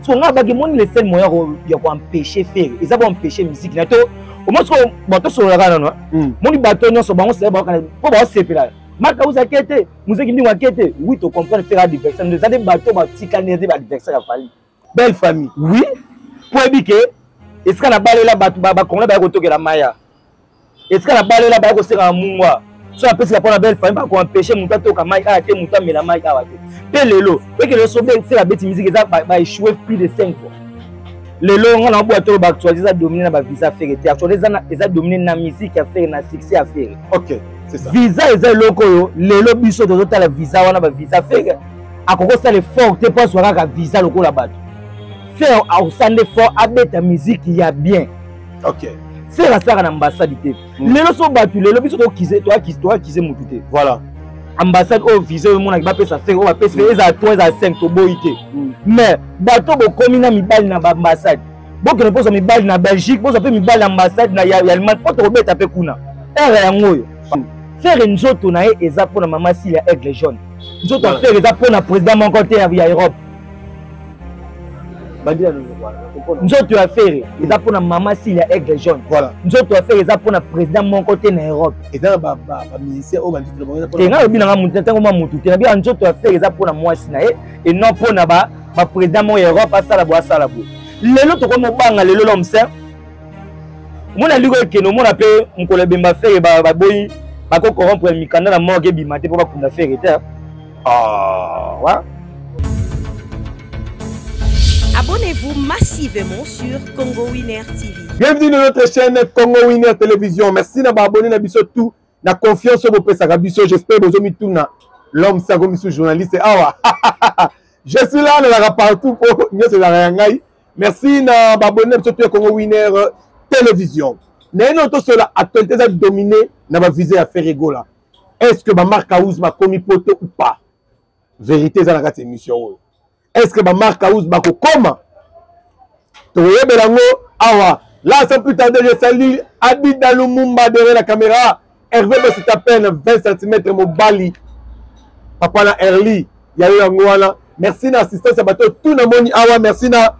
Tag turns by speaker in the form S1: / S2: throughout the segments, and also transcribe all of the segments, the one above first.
S1: So on a bagé mon le seul moyen de empêcher faire. Ils ont empêché musique. Nato au moins ce bateau sur la gare non. Mon bateau non sur bango c'est ba pour ba c'est là. Maka vous inquiétez, musique ndi inquiété. Oui, tu comprends faire adversaire. Nous avons bateau ba tikaniser adversaire a fallu. Belle famille. Oui. Pour ébiquer est-ce qu'on a balé là bateau ba qu'on ba ko tokela maya. Est-ce qu'on a balé là ba ko sera mungwa. So après c'est la belle famille pour empêcher mon bateau ka mai a te mon ta mela mai a Lelo, et que le sommet c'est la bête musique va échouer plus de 5 fois. Lelo, on a beau être actualisé, ça domine la visa faire et actualisé, ça domine la musique à faire, la succès à faire.
S2: Ok, c'est ça.
S1: Visa est loco, lelo biso de l'autre la visa, on a visa faire. À quoi ça les fort, t'es pas sur la visa loco là-bas. Faire au sein de fort, avec ta musique il y a bien.
S2: Ok.
S1: C'est la star en ambassade. Lelo sont battus, lelo biso toi qui c'est mon tout.
S2: Voilà.
S1: Ambassade au visé au monde va ça faire on va payer à 3 à 5 to boité mais bateau bo komina mi bal na ambassade bo que ne pose mi bal na Belgique bo ça peut mi bal ambassade na ya le pas to beta pe kuna era yango faire une autre na eza pour na maman si ya aigle jaune nous autres faire eza pour na président mon côté ya Europe bandia nous autres affaire eza pour na maman si ya aigle jaune
S2: voilà
S1: nous autres affaire eza pour na président mon côté na Europe
S2: et dans ba ministère au bandit
S1: et nga bi na mutu tango ma mutu te na bi nous autres affaire eza pour na mwasi na et non pour na ba président mon Europe asala bo lelo to ko mo banga lelo lo mse mona ligo ke no mona pe mkola bemba faire ba boyi ba ko corrompre mikanda na morgue bi maté pour ba kunda faire te wa.
S3: Abonnez-vous massivement sur Congo Winner TV.
S2: Bienvenue dans notre chaîne Congo Winner Télévision. Merci d'avoir abonné na biso tout. Na confiance au pesa biso. J'espère que vous avez tout na l'homme ça comme journaliste. Awa. Je suis là, on est partout pour nous c'est la ngai. Merci na abonné sur Congo Winner Télévision. Né non to cela actualité ça dominé na ba viser à faire rigola. Est-ce que ba marque house ba komi poto ou pas? Vérité ça la émission. Est-ce que ma marque house ba ko koma? To yebelango awa. Là sans plus tarder je salue Abida Lumumba derrière la caméra. Hervé c'est à peine 20 cm mon bali. Papa na Erli, ya yo yango wana. Merci na assistance à bateau tout na moni awa merci na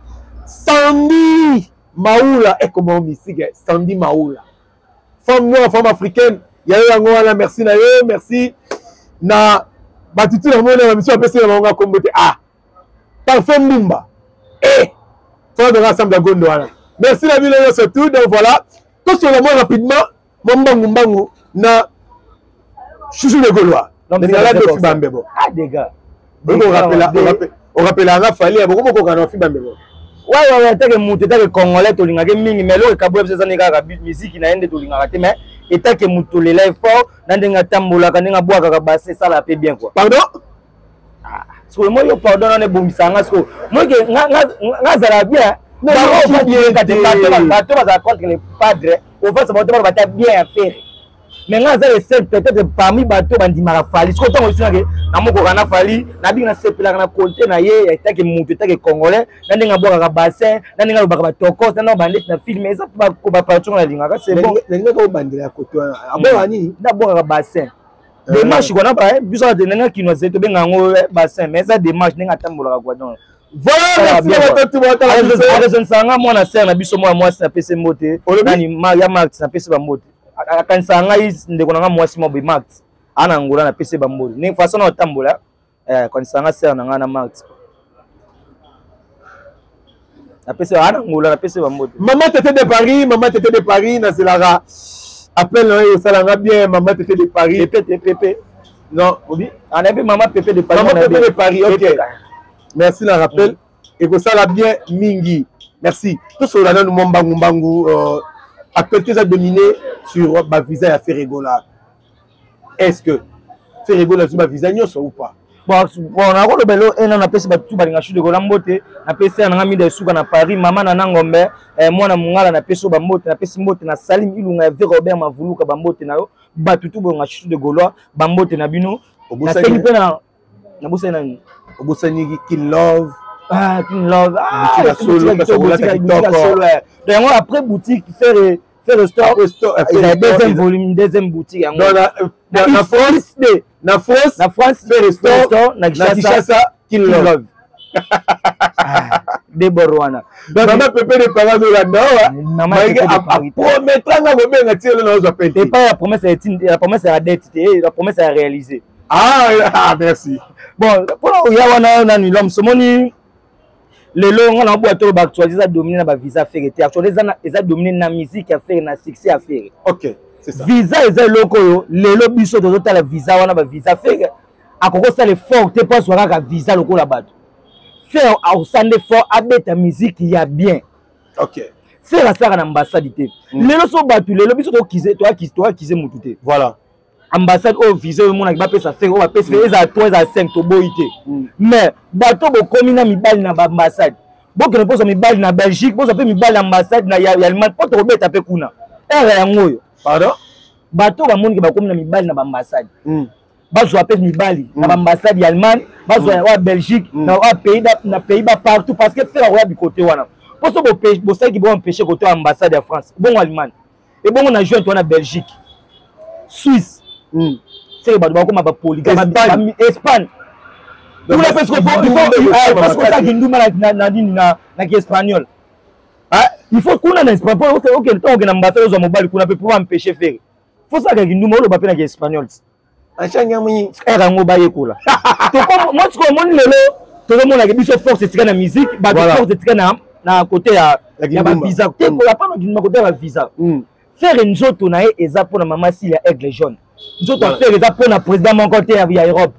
S2: Sandy Maoula et comment musique Sandy Maoula. Femme noire, femme africaine, ya yo yango wana merci na yo, merci na batutu na moni na mission apesi na manga kombote ah. Parfait Mumba. Et faut de rassemble à Gondwana. Merci la ville surtout. Donc voilà. Tout sur le monde rapidement. Mbangu na chouchou de Gaulois.
S1: Donc
S2: c'est là de Fibambebo.
S1: Ah des gars.
S2: On rappelle à Fali à beaucoup qu'on a Fibambebo.
S1: Ouais t'es que muté t'es que congolais to linga mingi mais le kabou c'est ça n'est pas musique na ende to linga mais et t'es que muté les fort nandenga tambola kandenga bois ka basser ça la paix bien quoi.
S2: Pardon?
S1: So moi yo pardon on est bomisanga so moi que nga zala bien non on bien ka te bateau va contre les padres on va se monter va bien faire mais nga zala c'est peut-être parmi bateau bandi mara fali so tant aussi na moko kana fali na bi na sepela na compter na ye eta ke mutu eta ke congolais na ndinga boka ka bassin na ndinga baka ba toko na bandit na film mais ça ba partout na linga c'est bon
S2: ndinga ko bandela ko to abo ani
S1: na boka ka bassin démarche qu'on a pas besoin de n'enga qui nous est bien en bassin mais ça démarche n'enga tambola quoi donc
S2: voilà merci à tout le monde
S1: à raison sanga moi na serre na biso moi na PC moté nani ya max na PC ba moté kan sanga is ndeko na moi si mo be max ana ngula na PC ba moté ni façon na tambola kan sanga serre na ngana max na PC ana ngula na PC ba moté
S2: maman tete de Paris na Zelara. Appelle au salanga bien maman Pépé de Paris.
S1: Pépé.
S2: Non, oui.
S1: On a vu maman Pépé de Paris.
S2: Maman Pépé de Paris, ok. Merci la rappel. Et que ça la bien mingi. Merci. Tout ce là nous mbangu après que ça dominé sur ma visa à Ferregola. Est-ce que Ferregola sur ma visa ou pas?
S1: Bon on a le belo et on a passé tout balinga chou de Golambote na passé na ngami de suka na Paris maman na ngombe mwana mungala na peso ba mbote na pesi mbote na Salim Ilunga ve Robert Mavuluka ba mbote na yo batutu bonga chou de Gaulois ba mbote na bino na seli pe na bosa na
S2: obosani King Love
S1: King Love
S2: solo
S1: donc après boutique faire le store il y a deuxième volume deuxième boutique
S2: na France fait le store
S1: na Kinshasa
S2: King Love
S1: Deborwana.
S2: Maman Pépé de parents de la Nord. Maman promettra nga gobenga tiele na ozo pente.
S1: Et pas la promesse est à dette, la promesse est à réaliser.
S2: Ah, merci.
S1: Bon, pour yawana na ni l'homme somoni lelo on a boito ba actualiser dominer na visa faire et actualiser na dominer na musique à faire na succès à faire.
S2: OK, c'est ça.
S1: Visa eza loko lelo biso to la visa wana ba visa faire akoko ça le fort te pas soira ka visa loko la bato. Faire au sande fort abeta musique il y a bien.
S2: OK.
S1: Faire la sara na ambassade te. Lelo so bato lelo biso to kize mutu te.
S2: Voilà.
S1: Ambassade au visa au monde ba pesa faire ba pesa eza 3 à 5 to boité. Mais bato bo komi na mibali na ba ambassade. Boko ne posa mibali na Belgique, posa pe mibali ambassade na ya Allemagne, poto robeta pe kuna. Era ya ngoyo.
S2: Pardon?
S1: Bato ba monde ba komi na mibali na ba ambassade. Bazo appelle mibali na ba ambassade ya Allemagne, bazo wa Belgique, na wa pays partout parce que faire wa bi côté wana. Poso bo ça qui bon empêcher côté ambassade ya France, bon Allemagne. Et bon on a joué toi na Belgique. Suisse. C'est ba ba polygame Espagne. Vous le faites parce que ça qui nous na espagnol. Il faut qu'on a un espagnol. OK, le temps que l'ambassadeur aux mobile qu'on peut pouvoir empêcher faire. Faut ça que nous le pas na espagnol.
S2: Achanga muni
S1: era ngo ba yekola. To comme moi ce que mon lelo to le monde a biso force tika na musique, ba force tika na côté ya visa. Te ko la pas na côté ya visa. Faire une autre na eza pour na mama si ya aigle jaune. Nous autres faire eza pour na président mon côté ya Europe.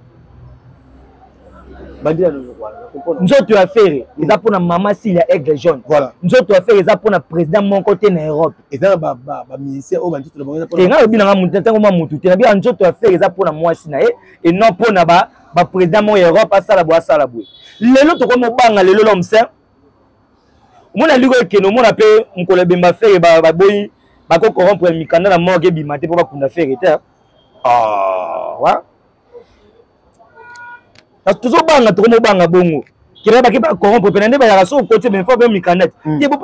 S1: Nous autres affaires, ils ont pour la maman s'il y a aigle jaune. Voilà. Nous autres affaires, ils ont pour le président mon côté en Europe.
S2: Et dans le ministère, on va dire que
S1: nous autres affaires, ils ont pour la moi sinae et non pour le président mon Europe à Salabou à Salabou. Les autres comme banga les l'homme c'est. Mon a lu que nous mon appelle on collègue bemba faire ba boy ba ko corrompre le mikanda la mort bi maté pour pas qu'on affaire était. Ah, ouais. Parce que toujours banga to mo banga bongo kira ba ke ba corrompre penande ba ya so côté mais faut bien mikanete ti bo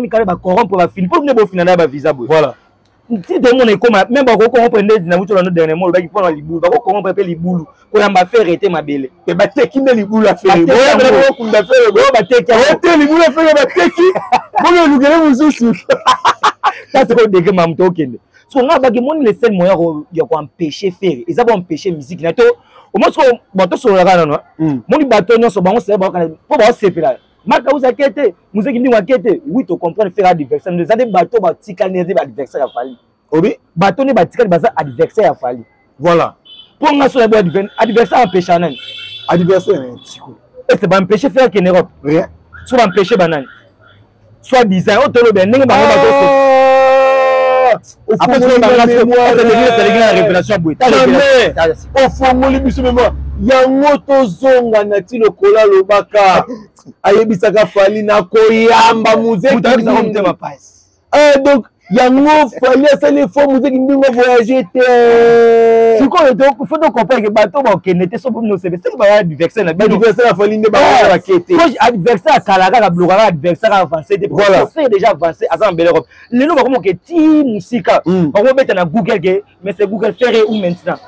S1: mikanete ba corrompre ba fil pour ne bo finana ba visa boy voilà si tout le monde est comme même ba ko corrompre ndé na mutu no dernier mot ba ki pona libulu ba ko corrompre pe libulu ko yamba faire était mabele pe ba teki ne libulu a faire bo ba ko kunda faire bo ba teki o te libulu a faire ba teki bo le lugere mususu ça c'est ko deke mam to kende so nga ba ke moni le seul moyen ya ko empêcher faire ils ont empêcher musique na to au moins que bato sur la gana non moni bato nyonso bango c'est ba ko ba sepela maka uza kete musique ndi wa kete oui to comprendre faire adversaire nous avez bato ba tikane des adversaire ya fali obi bato ne ba tikane ba adversaire ya fali voilà pour nga sur la adversaire empêcher nan adversaire et c'est pas empêcher faire qu'en Europe rien soit empêcher banane soit design auto le ben ndenge bango bato après c'est la révélation au fond mon biso mémoire yango tozonga na ti lokola lobaka ayebisaka fali na koyamba muzeki donc yango fali asali fo muzeki ndingo voyager te siko to faut to comprendre que bato ba okende so pour nous c'est ba adversaire na adversaire fali nde ba kete ko adversaire kalaka ka bloquer adversaire avancé voilà c'est déjà avancé à en belle Europe le nom comme que ti musika ba ko beta na Google que mais c'est Google faire ou maintenant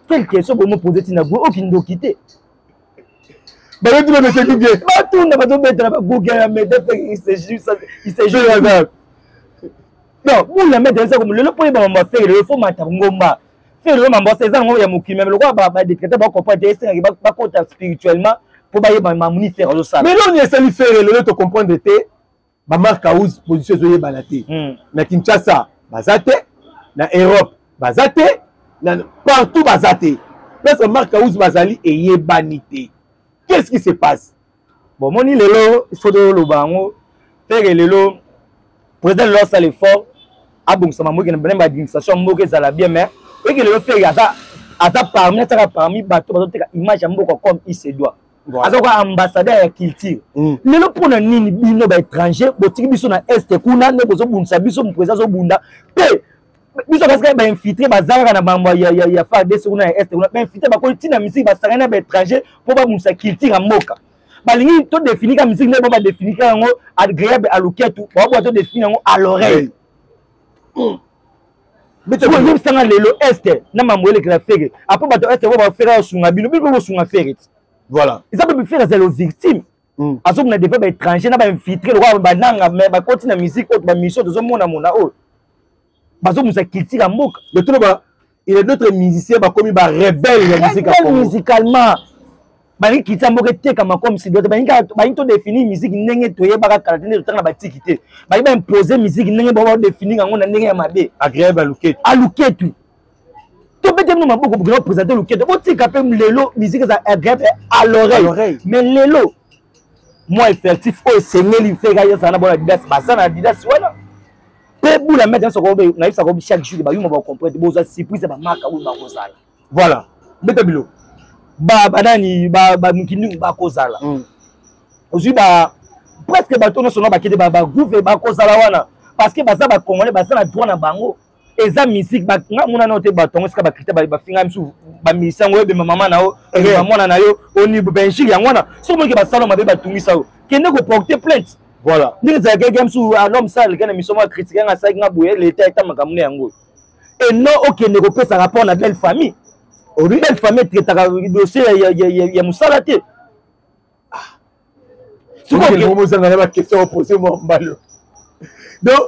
S1: quelle question pour me poser tina go aucune do quitter ba le dire monsieur Google ba tout na ba to beta na Google mais il s'est juste non pour la mettre ça comme le point ba mama faire le faut mata ngomba faire le mama c'est ça ngomba ya mukimi mais le quoi ba décréter ba comprendre c'est ba compte spirituellement pour ba yeba mamuni faire le ça mais non il essaie de faire le te comprendre te ba marque house position zo yeba la te na Kinshasa bazate na Europe bazate na partout bazate parce que marque house bazali et yebanité qu'est-ce qui se passe bon moni lelo il faut de lo bango faire lelo président lors ça l'effort a bon ça m'a moqué na administration moqué ça la bien mais et que le fait ça parmi bateau image ya mboko comme il se doit azoko ambassadeur ya culture lelo pona nini bino ba étranger botiki biso na est kuna ne bozo bunsa biso président zo bunda pe biso parce que ba infiltrer bazanga na bamba ya fa de kuna est kuna ba infiltrer ba ko tina musique ba sarana ba étranger pour ba bunsa culture ya mboka balingi to définir ka musique ne ba définir ka ngo agréable à l'oketu ba to définir ngo à l'oreille mais tu vois ça lelo est na mamwele que la faire après ba to est ba faire sunga bino bino sunga faire
S2: Voilà.
S1: Ils ont fait les victimes. Parce qu'on a des peuples étrangers, on a infiltré le roi, mais on continue la musique, on mission de ce monde à mon âge. Parce qu'on a quitté la moque.
S2: Le tout il est d'autres musiciens comme il rebelle la musique
S1: musicalement. Bani quitté la moque comme si d'autres bani to définir musique n'engé toye baka caractère de temps na batikité. Bani ba imposer musique n'engé ba définir ngango na n'engé mabe.
S2: Agréable à louquet.
S1: À louquet tout. To peut-être nous maboko pour présenter louquet. On dit qu'après lelo musique ça agréable à l'oreille. Mais lelo moi effectif oh c'est lui fait gagner ça na bon Adidas ça na Adidas voilà. Pour la mettre sur le na ça comme chaque jour ba yo ba comprendre bo ça surprise ba marque ou ba kozala.
S2: Voilà. Betabilo.
S1: Nani mukindi ba kozala. Aujourd'hui presque bato no sono ba kete ba groupe ba kozala wana parce que baza ba congolais baza na droit na bango eza musique ba ngana na te batongo sika ba krita ba finga misu ba misango be mama na o ba mona na yo oni benjiki yango wana so mo ke ba salo mabe ba tungisa o kende ko porter plainte. Voilà. Ni za gege msu l'homme sale kana miso ma critiquer nga sa nga boye l'état eta makamune yango. Et non OK ne ko pesa rapport na belle famille. Oui, belle famille traitera dossier ya musala te.
S2: Si vous avez une question posée moi mbalo. Donc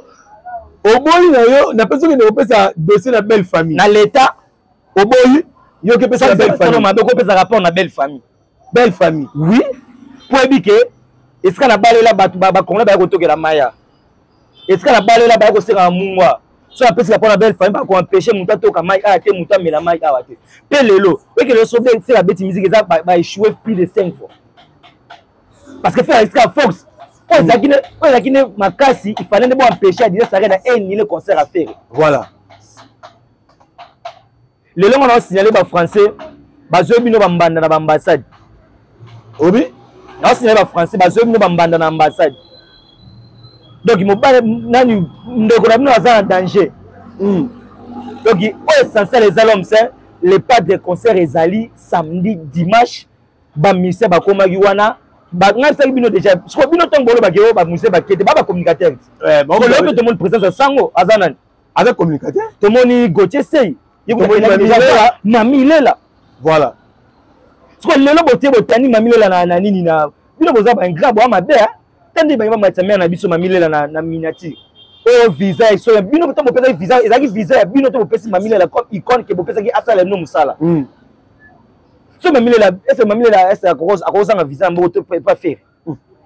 S2: au boy na yo na personne ne peut ça dossier na belle famille.
S1: Na l'état
S2: au boy yo que peut ça belle famille.
S1: Ma ko pesa rapport na belle famille.
S2: Belle famille.
S1: Oui. Pour ébiquer est-ce qu'on a balé là batu ba kongola ba ko tokela maya. Est-ce qu'on a balé là ba ko sera mungwa. So après c'est pour la belle famille pour empêcher muta toka mai a te muta mela mai a wate. Pe lelo, oui que le sauver c'est la bête musique ça va échouer plus de 5 fois. Parce que faire iska Fox, on zakine makasi, il fallait d'abord empêcher à dire ça reste un le concert à faire.
S2: Voilà.
S1: Le long on a signalé ba français, ba zobino ba mbanda na ambassade.
S2: Obi,
S1: on a signalé ba français, ba zobino ba mbanda na ambassade. Donc il m'a pas nani ndeko na bino aza en danger. Donc est censé les alums c'est les pas de concert ezali samedi dimanche ba mise ba koma wana ba ngasa bino déjà so bino tongolo ba keo ba mise ba kete ba communicateur.
S2: Bon
S1: tout le monde présence sango azanan
S2: avec communicateur.
S1: Tout le monde Gauthier sey. Mami lela.
S2: Voilà.
S1: So lelo botie botani mami lela na nini na bino boza ba ngra bo mabe tandi ba matamia na biso mamilela na miniature o visa iso bino to bopesa visa ezaki visa bino to bopesa mamilela comme icône ke bopesa ki asala no musala so mamilela est mamilela est akoza na visa mbo to pas faire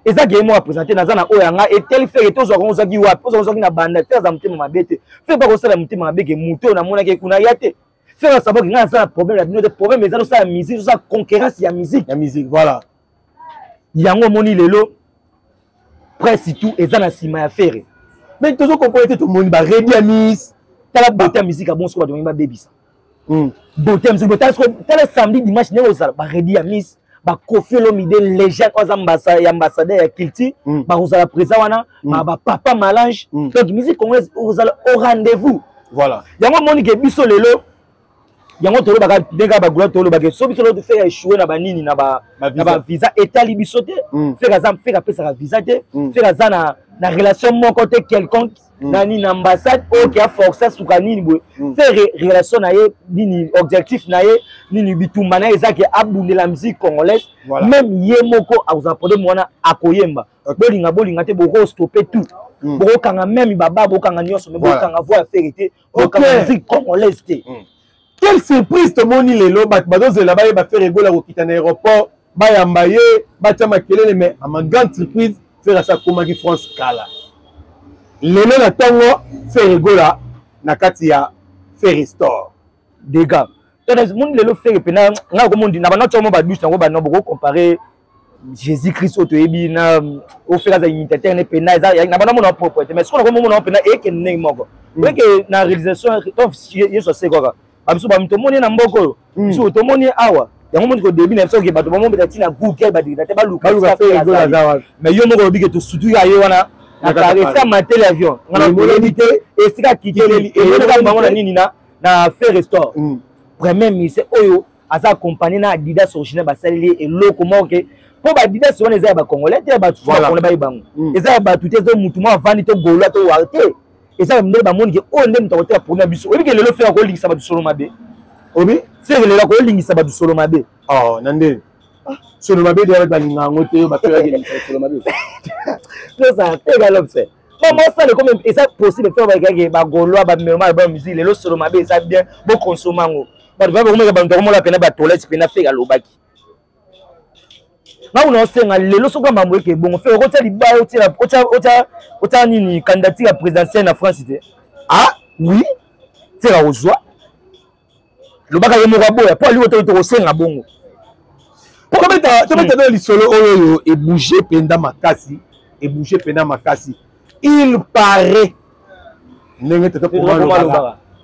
S1: ezaki mo présenter na zana oyanga et tel faire to zo konza ki wa pozo zo ki na banda te za mtima mabete fait pas ko sala mtima mabeke muto na mona ke kuna yate faire savoir que nga ça problème la bino de problème ezalo ça musique ça concurrence ya musique
S2: voilà
S1: yango moni lelo presque tout et ça na sima ya faire
S2: mais toujours comprendre tout le monde ba ready amis
S1: tala beauté musique a bon so ba donner ba baby ça beauté musique tala samedi dimanche ne ça ba ready amis ba Koffi Olomide légende aux ambassadeur ya Kilti ba osala présent wana ba papa Malange donc musique congolaise osala au rendez-vous
S2: voilà
S1: yango moni ke biso lelo yango tolo baka denga ba gula tolo baka so biso lo faire échouer na ba nini na ba visa etali biso te faire ça faire pesa visa te faire ça na relation mon côté quelconque na ni ambassade o qui a forcé suka nini boy faire relation na ye nini objectif na ye nini bitumba na ezaki abunde la musique congolaise même ye moko a vous apporter mwana akoyemba bolinga te boko stopper tout boko kanga même baba boko kanga nyonso mais boko kanga voix vérité boko kanga musique congolaise te.
S2: Quelle surprise tout le monde il est là, là-bas il va faire rigoler au quitter l'aéroport, bah yambaye, bah tiens makelele mais à ma grande surprise faire ça comme qui France Kala. Le nom attend faire rigoler na katia faire restore.
S1: Des gars, tout le monde le fait pena, na comme on dit na ba not ba douche na ba no boko comparer Jésus-Christ au toyebi na au faire za imitateur ne pena na ba no mo propriété mais ce qu'on a comme mo pena et que ne moko. Oui que na réalisation donc yeso c'est quoi. Abiso ba mtomoni na mboko so tomoni awa yango moni ko début na so ke bato ba mo beta tina Google ba dita te ba luka mais yo moko bige to sutu ya yo wana na caresse matel avion ngana molonité et sika kiteli et yo ka bango na nini na faire restore premier mise oyo asa accompagné na Adidas original ba saleli et loko moke po ba Adidas wana eza ba congolais te ba tu ba ba ibango eza ba tout te mutu mo vandi to golo to warte. Et ça me ba moni ke o ndem ta hotel pour na biso obi ke lelo faire ko lingisa ba solo mabe obi c'est que lelo ko lingisa ba solo mabe
S2: oh nande Solo mabe de balinga ngote ba faire que solo mabe.
S1: Non ça fait galop c'est. Moi ça le comme et ça possible faire ba goloa ba mémoire ba musique le solo mabe ça bien bon consommer ngo. Ba ba ko la pena ba toilette pena fait galobaki. Na on senga lelo soko mambo ke bon fait ko tali ba o ta nini candidature présidentielle en France c'était. Ah oui, c'est la ozwa. Le baka yemo kwa boya pour lui to senga bongo.
S2: Comment t'as dit solo oyo et bouger penda makasi et bouger penda makasi. Il paraît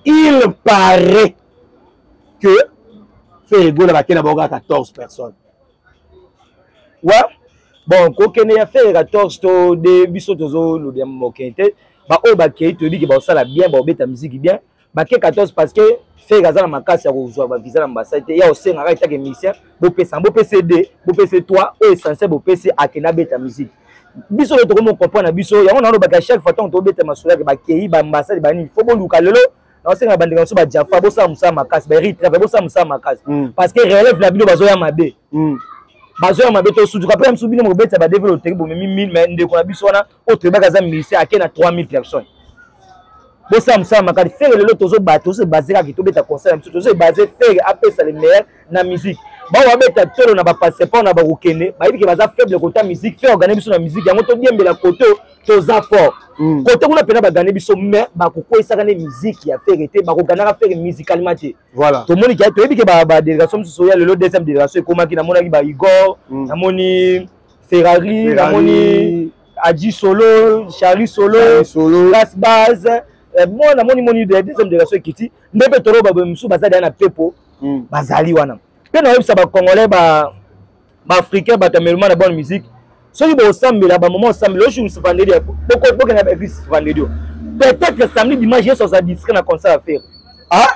S2: il paraît que Ferrego la bakena boga 14 personnes.
S1: Ouais. Bon, kokene ya faire 14 to de biso tozo lo bien mokente. Ba o ba ke to dit que ba ça la bien ba beta musique bien. Ba ke 14 parce que fait gaza na makasi ya kozwa ba visa na ambassade ya osenga ka itake mission bo pesa bo PCD bo PC3 o essentiel bo PC akena beta musique. Biso to ko mo comprendre biso ya on na lo ba chaque fois to beta masula ke ba kei ba ambassade ba ni fo bo luka lelo na osenga bandika so ba jafa bo sa musa makasi ba ritre bo sa musa makasi parce que relève la bino bazo ya mabe. Bazo ya mabe to su du après msu bino mo beta ba développer bo memi 1000 mais ndeko na biso na autre ba gaza mission akena 3000 personnes. Bon ça me semble quand faire le tozo bateau c'est basé à qui to beta concert même tozo basé faire après ça les meilleurs na musique ba wa beta tolo na ba passeport na ba kokene ba yiki baza faible côté musique faire organiser biso na musique yango to bien bela côté toza fort côté kuna pena ba gagner biso mais ba kokoisa kana musique ya faire été ba ko gagner faire musicalement voilà to moni ki to yiki ba délégation so ya le deuxième délégation comment ki na mona ki ba Igor na moni Ferrari na moni Adji Solo Charlie Solo Las Base moi na moni de deuxième délégation kiti ndebe toro ba msu bazali na pepo bazali wana pe na yebisa ba congolais ba africain ba tameluma na bonne musique soki ba osambela ba moment osambela o jour vendredi boko na église vendredi peut-être samedi dimanche sur sa disque na concert à faire ah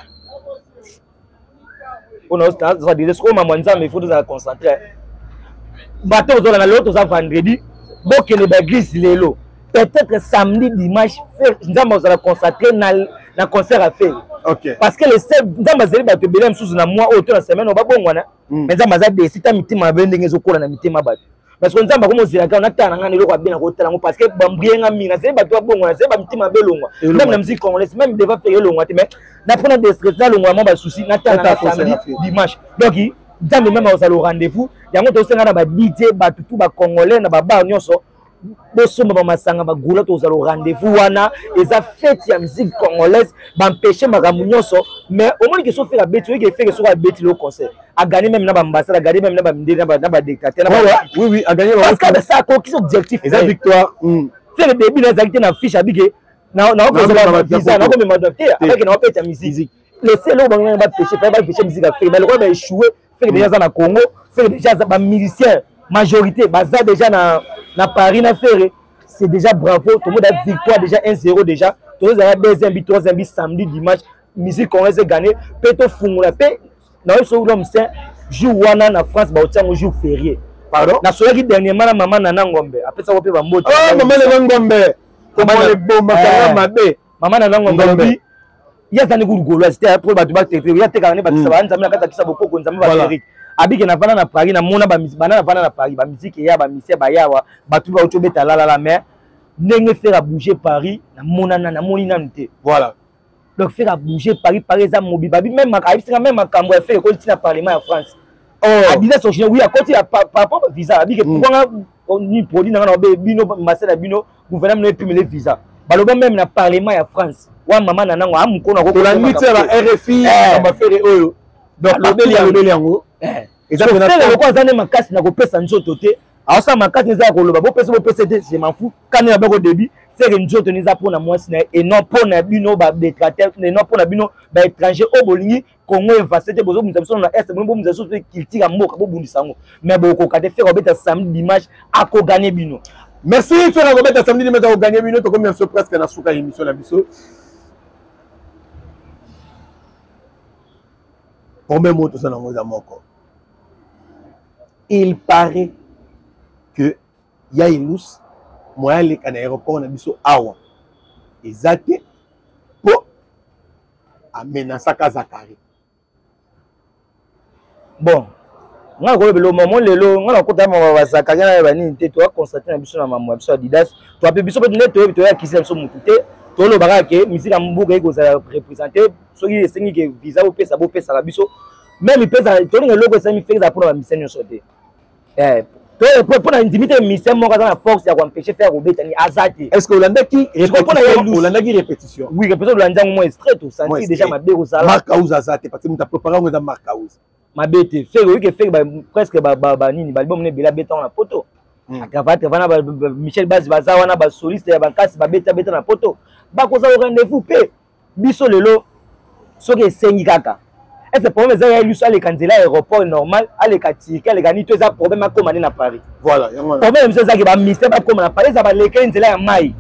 S1: on a ça dire ce qu'on m'a manza mais il faut nous concentrer bateau zo na l'autre ça vendredi boko na église lelo peut-être samedi dimanche faire nzamba za consacrer na concert à faire
S2: OK
S1: parce que le seb nzamba zeli ba te belem sous na mois auto na semaine on ba bongwana mais nzamba za de sita mitima bendenge zo kola na mitima bato parce que nzamba komo zela ka na tana ngana loko bien ko tala parce que bambrienga minga zeli ba to bongwana zeli ba mitima belongwa même na musique congolaise même devant faire longwa mais na prendre des stress là longwa mo ba souci na tana samedi dimanche donc nzamba même au salon rendez-vous yango to senga na ba DJ ba tutu ba congolais na ba bar nyonso bosomba ba masanga ba gula to zalo rendez-vous wana eza fête ya musique congolaise ba empêcher makambo nyonso mais au moins que so faire beti que fait que so beti le concert a gagner même na ba ambassade a gagner même na ba minde na ba dictateur
S2: oui a gagner
S1: parce que ça ko qui objectif
S2: eza victoire
S1: c'est le début na zakite na fiche abike na ko visa na ko me docteur avec na opéta musique laisser le bango ba pêcher musique à faire mais le quoi ba échouer faire déjà ça na Congo faire déjà ba musicien majorité baza déjà na Paris na Ferré c'est déjà bravo tout le monde a victoire déjà 1-0 déjà tout le monde a deuxième but troisième but samedi dimanche musique congolaise gagné peto fungula pe na so l'homme c'est jour wana na France ba otiango jour férié pardon na soya ki dernièrement na maman na ngombe après ça ko pe ba mbote
S2: maman na ngombe comment le bon makanga mabe
S1: maman na ngombe ya zani ku golo c'était pour ba tuba tete ya teka ne ba tsaba nzambe na kata kisa bokoko nzambe ba Eric abike na vana na Paris na mona ba bana na vana na Paris ba musique ya ba mise ba yawa ba tu ba otobeta la mais ndenge faire bouger Paris na mona na moni na nte
S2: voilà
S1: donc faire bouger Paris par exemple mobile ba même même makambo fait ko tina parlement en France oh abile so oui à côté par rapport visa abike pour ni produit na bino masela bino gouvernement ne plus les visa baloba même na parlement en France wa maman na nango amukona ko
S2: la nuit la RFI ba faire oyo donc lobeli yango
S1: exactement na ko azane makasi na ko pesa nzoto te asa makasi neza ko loba bo pesa je m'en fous quand na bako débit c'est que nzoto neza pona mwasi na et non pona bino ba détrateur et non pona bino ba étranger au bolingi Congo invasité bozo muza biso na est bo muza so kiltika mboka bo bundisa ngo mais bo ko kate faire obeta samedi dimanche ako gagner bino
S2: merci faire obeta samedi dimanche ako gagner bino to comme bien presque na suka émission la biso combien moto ça na moko il paraît que ya ilus moya le kana aéroport na biso awa exacte po amenasa ka Zakari
S1: bon nga ko belo moment lelo nga na kota ma basakanya na bani te to constater na biso na mamu biso Adidas to ape biso peut net to ya kisi biso mutute to lo baka ke musique mbuka iko za représenter soki esengi ke visa bo pesa biso même pesa to linga loko ça mi fait ça pour ba mission sote to pour na intimité mission mo ka na force ya empêcher faire obeta ni azati
S2: est-ce que Olandaki répétition
S1: oui répétition Olandaki moi straight to sentir déjà ma bé ça
S2: marque house azati parce que muta préparer on dans marque house
S1: ma bête fait oui que fait presque ba nini ba album ne bela beta na poto akavate vana ba Michel Baz baza wana ba soliste ya bankasi ba beta na poto ba koza au rendez-vous pe biso lelo soki esengi kaka est-ce problème ça ya luso ale kanzela aéroport normal ale katiki ale gani to za problème akoma na Paris
S2: voilà
S1: problème ça que ba ministère ba koma na Paris za ba leka nzela ya mai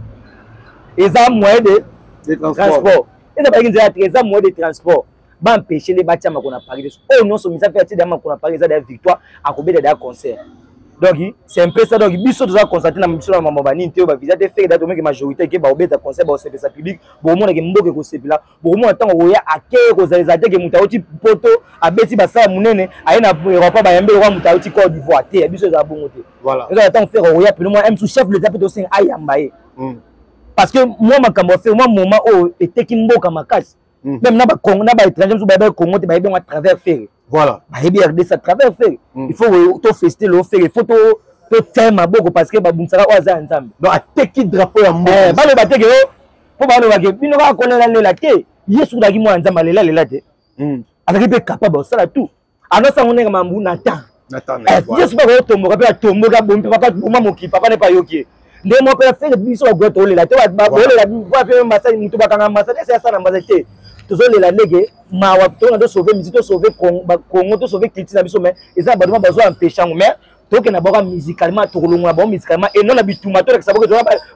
S1: eza moyen de transport eza ba nzela ya moyen de transport ba empêcher les bâtiments qu'on a Paris oh non so misa faire ti dama qu'on a Paris za da victoire akobeda da concert donc c'est un peu ça donc biso to za constater na biso na mama bani nte ba visa te faire date que majorité ke ba obeta concert ba service public bo mona ke mboke ko sepila bo mona tango oya ake ko za te ke mutauti poto abeti ba sa munene ayena Europa ba yambe wa mutauti Côte d'Ivoire te biso za bongo te
S2: voilà
S1: ça tango faire oya puis moi sous chef le tapé aussi ayamba ye parce que moi makambo fait moi moment oh était ki mboka makasi même na ba Congo na ba étranger so ba Congo te ba yebe à travers faire voilà ba yebe RDC à travers faire il faut to fester le faire il faut to tema boko parce que ba bunsaka oza nzambe
S2: donc ateki drapeau ya mboka
S1: ba le bateke yo po ba le bake bino ka kolela lela te yesu daki mo nzamba lela te avec be capable ça là tout alors ça on est mambu natan yesu ba ko tomboka pe tomboka bombe papa boma moki papa ne pa yoki nde mo pe faire biso ba goto lela te ba lela ba pe masali mutu bakanga masali c'est ça na mazete tozolela ndenge mawa to na sauver musique to sauver Congo to sauver culture na biso mais eza baduma bazo empêcher mais to ke na boka musicalement to kolonga ba musicalement et non na bituma to ka saboka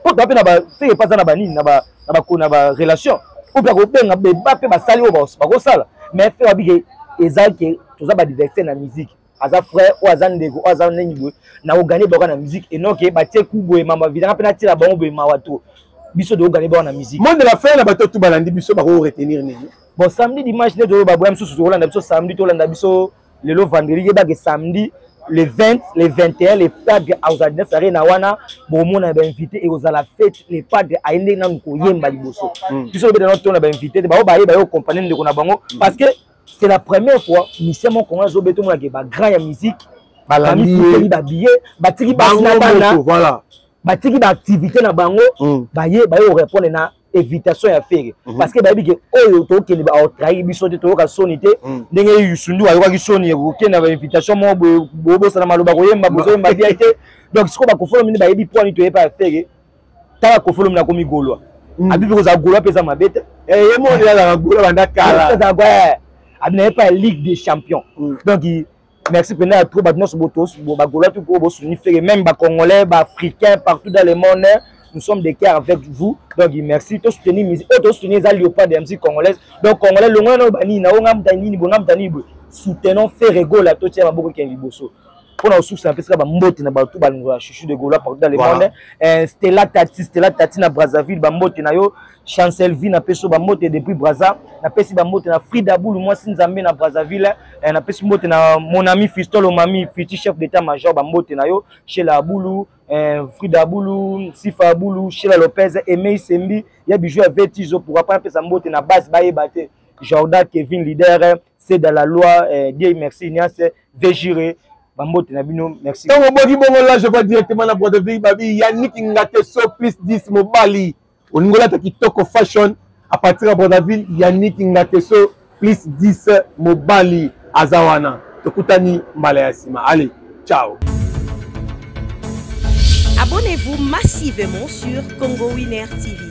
S1: po to pe na ba fait pas na ba nini na ba relation ou bien ko benga be ba pe ba sali o ba ko sala mais fait abike eza ke to za ba diversité na musique aza frère ou aza ndeko ou aza nini na o gagner boka na musique et non ke ba tie kubo e mama vidana pe na tira ba be mawa to biso de gagner ba na musique
S2: monde de la fin na bato tout balandi biso ba ko retenir nini
S1: bon samedi dimanche ne to ba boyam susu to landa biso samedi to landa biso lelo vendredi ba ke samedi le 20 le 21 les padres Auzadnes arena wana bo mona ba invité et aux la fête les padres ainde na ko yemba liboso biso be na to na ba invité ba ba ye ba yo compagnie de ko na bango parce que c'est la première fois mission mon Congo zo beto mona ke ba grand ya musique ba la musique ba billet ba tiki ba na
S2: voilà
S1: batiki ba activité na bango ba ye répondre na invitation ya faire parce que ba bi ke oyo to ke ba otrahi biso te to ka sonité ndenge yusundu ayo ka soni ko ke na ba invitation mo bo sana maloba ko yemba bozo yemba diate donc siko ba ko follow mini ba yebi point to ye pa faire ta ko follow mini ko mi golwa abi ko za golwa pesa mabete
S2: ye mo ya za golwa banda kala
S1: ça quoi abi na pas Ligue des Champions donc merci pour nous trop nos botos bagola tout pour soutenir faire même ba congolais ba africains partout dans le monde nous sommes des cœurs avec vous donc merci to soutenir musique to soutenir za léopard de musique congolaise donc congolais longo no bani na onga mtani ni bonga mtani soutenons faire gola to tia maboko ken liboso pour na sous simple ça ba mbote na ba tout ba ngwa chuchu de gola partout dans le monde Stella Tati na Brazzaville ba mbote na yo Chancelville na peso ba mbote depuis Brazza na pesi ba mbote na Frida Boulou moi Sinzambe na Brazzaville na pesi mbote na mon ami Fistolo Mami petit chef d'état-major ba mbote na yo chez la Boulou Frida Boulou Sifa Boulou chez la Lopez Aimé Sembi ya bijou avec Tizo pour pas pesa mbote na base ba yebate Jordan Kevin leader c'est dans la loi Dieu merci Nias Végiré Bambote na bino merci.
S2: Donc boki bongo là je vais directement na Brazzaville babi Yannick Ngate so plus 10 mobali. Oningola ta kitoko fashion à partir de Brazzaville Yannick Ngate so plus 10 mobali azawana. Tokutani mbala ya sima. Allez, ciao.
S3: Abonnez-vous massivement sur Congo Winner TV.